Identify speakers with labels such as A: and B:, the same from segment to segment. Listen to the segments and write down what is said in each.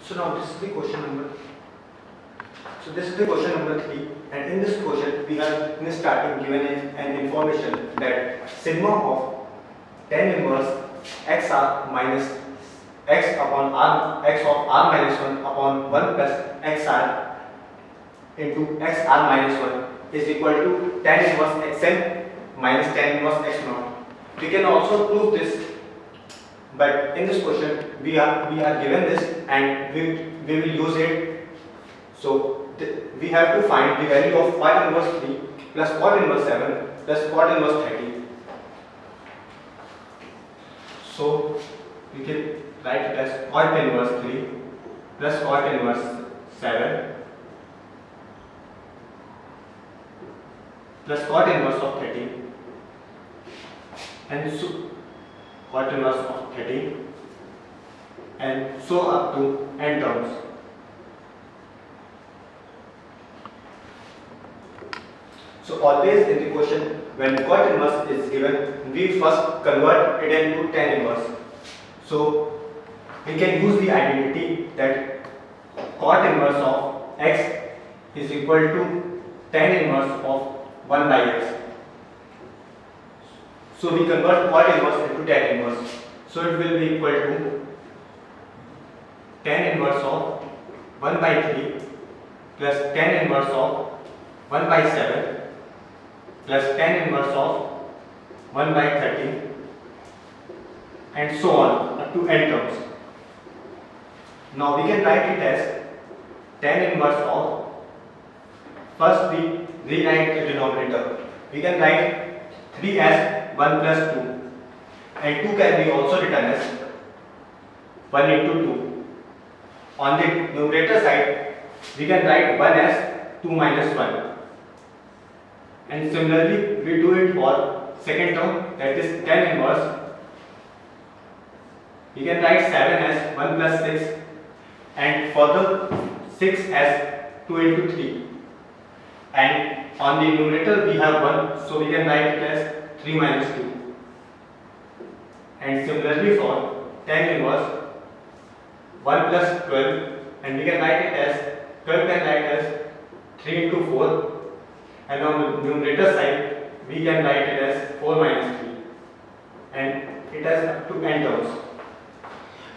A: So now this is the question number. So this is the question number 3, and in this question we are in starting given an information that sigma of tan inverse xr minus x upon r x of r minus 1 upon 1 plus xr into xr minus 1 is equal to tan inverse xn minus tan inverse x naught. We can also prove this, but in this question we are given this and we will use it. So we have to find the value of cot inverse 3 plus cot inverse 7 plus cot inverse 30. So we can write it as cot inverse 3 plus cot inverse 7 plus cot inverse of 30 and so cot inverse of 30 and so up to n terms. So always in the question when cot inverse is given, we first convert it into tan inverse. So we can use the identity that cot inverse of x is equal to tan inverse of 1 by x. So we convert cot inverse into tan inverse. So it will be equal to tan inverse of 1 by 3 plus tan inverse of 1 by 7 plus tan inverse of 1 by 30 and so on up to n terms. Now we can write it as tan inverse of, first we rewrite the denominator. We can write 3 as 1 plus 2 and 2 can be also written as 1 into 2. On the numerator side we can write 1 as 2 minus 1. And similarly we do it for second term, that is tan inverse. We can write 7 as 1 plus 6 and further 6 as 2 into 3. And on the numerator we have 1, so we can write it as 3 minus 2. And similarly for tan inverse 1 plus 12, and we can write it as 12 can write as 3 into 4. And on the numerator side, we can write it as 4 minus 3 and it has up to n terms.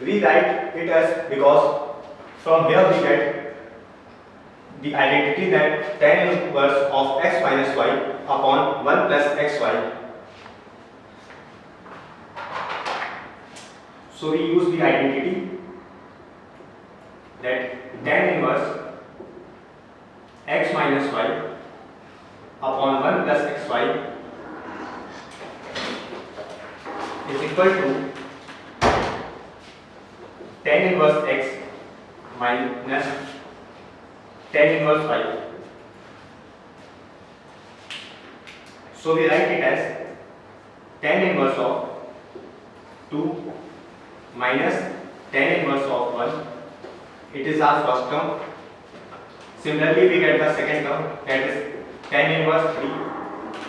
A: We write it as because from here we get the identity that tan inverse of x minus y upon 1 plus xy. So we use the identity that tan inverse x minus y upon 1 plus xy is equal to tan inverse x minus tan inverse y. So we write it as tan inverse of 2 minus tan inverse of 1. It is our first term. Similarly we get the second term, that is tan inverse 3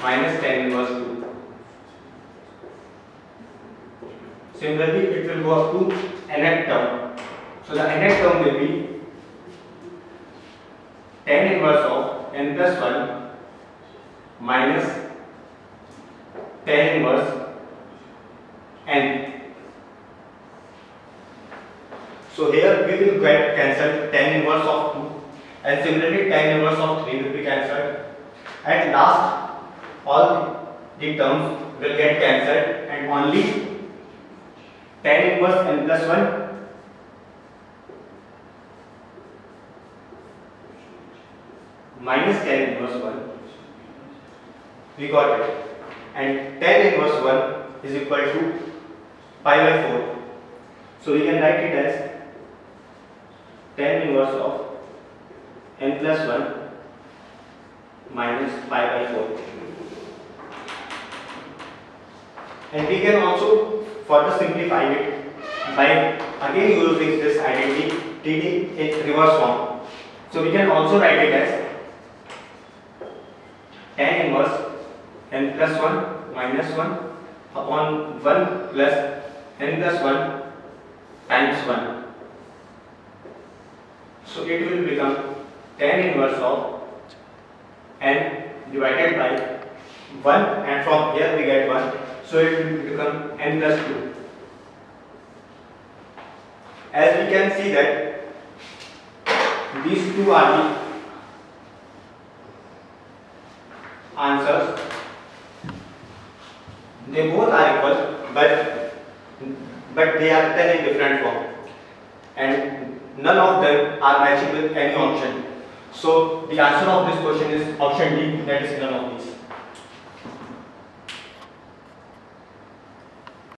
A: minus tan inverse 2. Similarly, it will go up to nth term. So the nth term will be tan inverse of n plus 1 minus tan inverse n. So here we will get cancelled tan inverse of 2 and similarly tan inverse of 3 will be cancelled. At last, all the terms will get cancelled and only tan inverse n plus 1 minus tan inverse 1. We got it. And tan inverse 1 is equal to pi by 4. So we can write it as tan inverse of n plus 1 minus pi by 4. And we can also further simplify it by again using this identity in reverse form. So we can also write it as tan inverse n plus 1 minus 1 upon 1 plus n plus 1 times 1. So it will become tan inverse of n divided by 1, and from here we get 1, so it will become n plus 2. As we can see that these two are the answers. They both are equal, but they are written in different form, and none of them are matching with any option. So the answer of this question is option D, that is none of these.